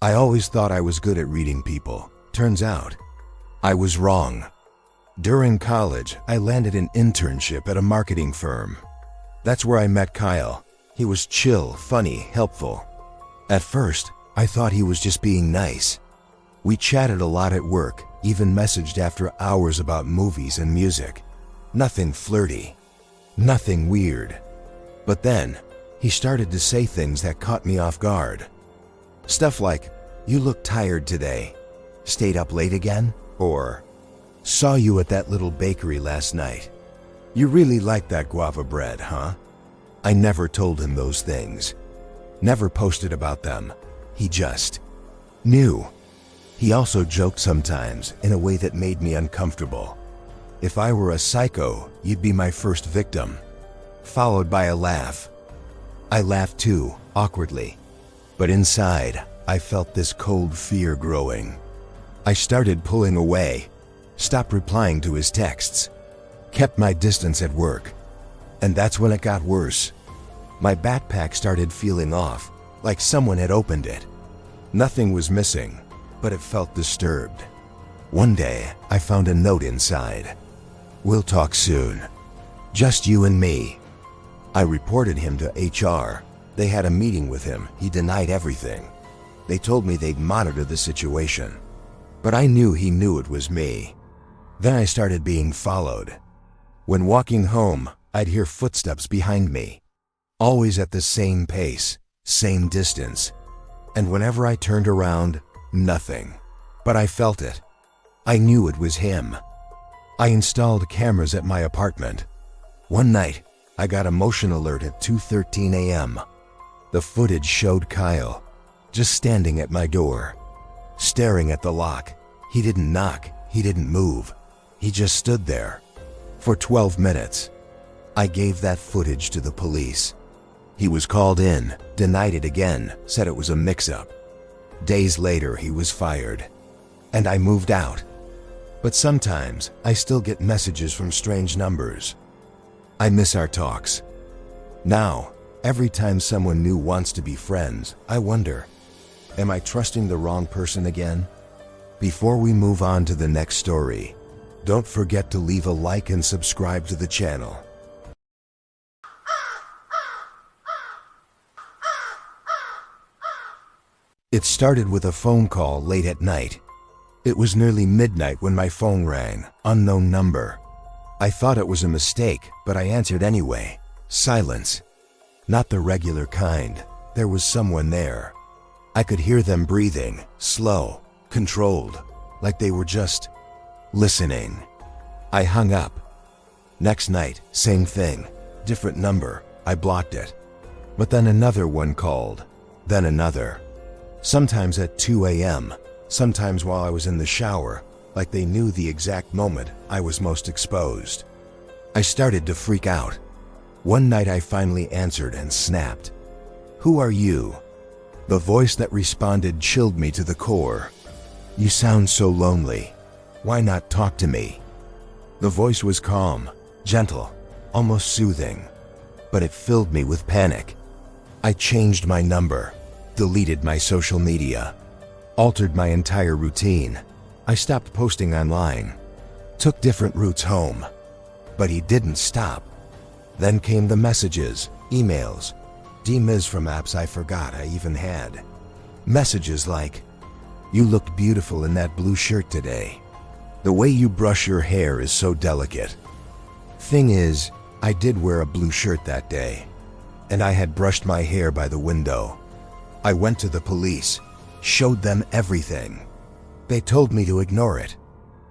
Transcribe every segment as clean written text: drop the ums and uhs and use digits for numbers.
I always thought I was good at reading people. Turns out, I was wrong. During college, I landed an internship at a marketing firm. That's where I met Kyle. He was chill, funny, helpful. At first, I thought he was just being nice. We chatted a lot at work, even messaged after hours about movies and music. Nothing flirty. Nothing weird. But then, he started to say things that caught me off guard. Stuff like, "You look tired today. Stayed up late again?" Or, "Saw you at that little bakery last night. You really like that guava bread, huh?" I never told him those things. Never posted about them. He just knew. He also joked sometimes in a way that made me uncomfortable. "If I were a psycho, you'd be my first victim." Followed by a laugh. I laughed too, awkwardly. But inside, I felt this cold fear growing. I started pulling away, stopped replying to his texts, kept my distance at work. And that's when it got worse. My backpack started feeling off, like someone had opened it. Nothing was missing, but it felt disturbed. One day, I found a note inside. "We'll talk soon. Just you and me." I reported him to HR. They had a meeting with him. He denied everything. They told me they'd monitor the situation. But I knew he knew it was me. Then I started being followed. When walking home, I'd hear footsteps behind me. Always at the same pace, same distance. And whenever I turned around, nothing. But I felt it. I knew it was him. I installed cameras at my apartment. One night, I got a motion alert at 2:13 a.m. The footage showed Kyle, just standing at my door, staring at the lock. He didn't knock, he didn't move. He just stood there. For 12 minutes. I gave that footage to the police. He was called in, denied it again, said it was a mix-up. Days later, he was fired. And I moved out. But sometimes, I still get messages from strange numbers. I miss our talks. Now, every time someone new wants to be friends, I wonder, am I trusting the wrong person again? Before we move on to the next story, don't forget to leave a like and subscribe to the channel. It started with a phone call late at night. It was nearly midnight when my phone rang, unknown number. I thought it was a mistake, but I answered anyway. Silence. Not the regular kind. There was someone there. I could hear them breathing, slow, controlled, like they were just listening. I hung up. Next night, same thing, different number. I blocked it. But then another one called, then another. Sometimes at 2 a.m., sometimes while I was in the shower, like they knew the exact moment I was most exposed. I started to freak out. One night I finally answered and snapped. "Who are you?" The voice that responded chilled me to the core. "You sound so lonely. Why not talk to me?" The voice was calm, gentle, almost soothing, but it filled me with panic. I changed my number, deleted my social media, altered my entire routine. I stopped posting online, took different routes home. But he didn't stop. Then came the messages, emails, DMs from apps I forgot I even had. Messages like, "You looked beautiful in that blue shirt today. The way you brush your hair is so delicate." Thing is, I did wear a blue shirt that day, and I had brushed my hair by the window. I went to the police, showed them everything. They told me to ignore it.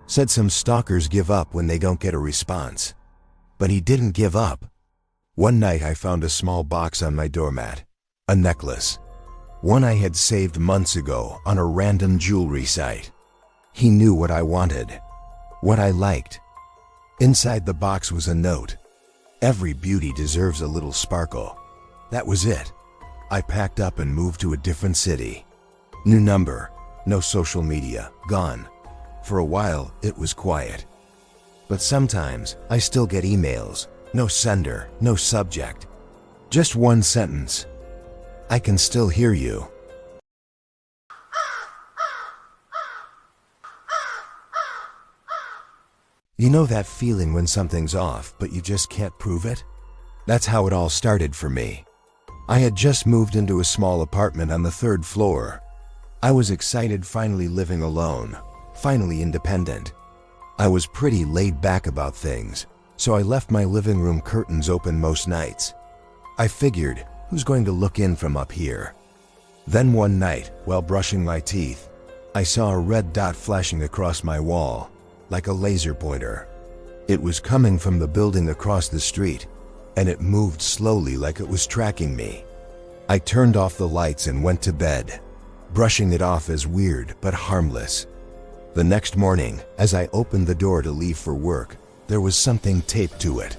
Said some stalkers give up when they don't get a response. But he didn't give up. One night I found a small box on my doormat. A necklace. One I had saved months ago on a random jewelry site. He knew what I wanted, what I liked. Inside the box was a note. "Every beauty deserves a little sparkle." That was it. I packed up and moved to a different city. New number, no social media, gone. For a while, it was quiet. But sometimes, I still get emails. No sender, no subject. Just one sentence. "I can still hear you." You know that feeling when something's off, but you just can't prove it? That's how it all started for me. I had just moved into a small apartment on the 3rd floor. I was excited, finally living alone, finally independent. I was pretty laid back about things, so I left my living room curtains open most nights. I figured, who's going to look in from up here? Then one night, while brushing my teeth, I saw a red dot flashing across my wall, like a laser pointer. It was coming from the building across the street, and it moved slowly like it was tracking me. I turned off the lights and went to bed, brushing it off as weird but harmless. The next morning, as I opened the door to leave for work, there was something taped to it.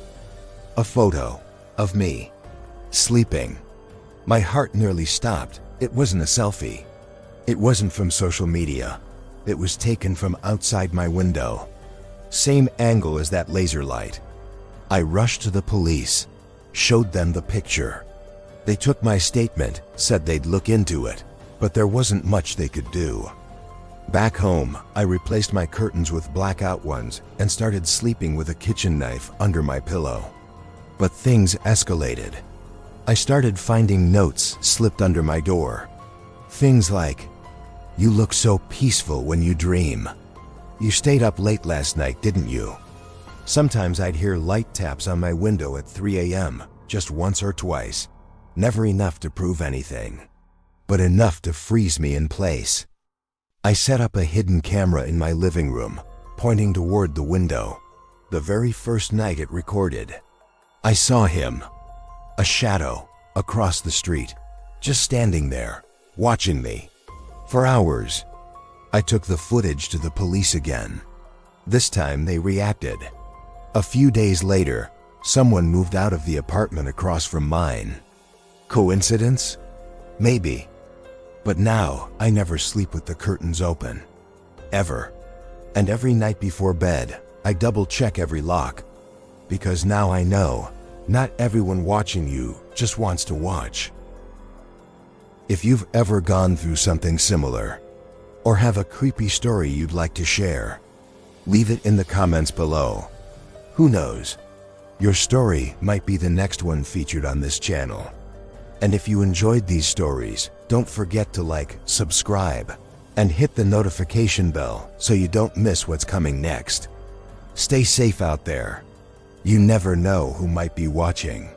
A photo of me, sleeping. My heart nearly stopped. It wasn't a selfie. It wasn't from social media. It was taken from outside my window. Same angle as that laser light. I rushed to the police, showed them the picture. They took my statement, said they'd look into it, but there wasn't much they could do. Back home, I replaced my curtains with blackout ones and started sleeping with a kitchen knife under my pillow. But things escalated. I started finding notes slipped under my door. Things like, "You look so peaceful when you dream. You stayed up late last night, didn't you?" Sometimes I'd hear light taps on my window at 3 a.m., just once or twice. Never enough to prove anything, but enough to freeze me in place. I set up a hidden camera in my living room, pointing toward the window. The very first night it recorded, I saw him, a shadow, across the street, just standing there, watching me. For hours. I took the footage to the police again. This time they reacted. A few days later, someone moved out of the apartment across from mine. Coincidence? Maybe. But now, I never sleep with the curtains open. Ever. And every night before bed, I double-check every lock. Because now I know, not everyone watching you just wants to watch. If you've ever gone through something similar, or have a creepy story you'd like to share, leave it in the comments below. Who knows? Your story might be the next one featured on this channel. And if you enjoyed these stories, don't forget to like, subscribe, and hit the notification bell so you don't miss what's coming next. Stay safe out there. You never know who might be watching.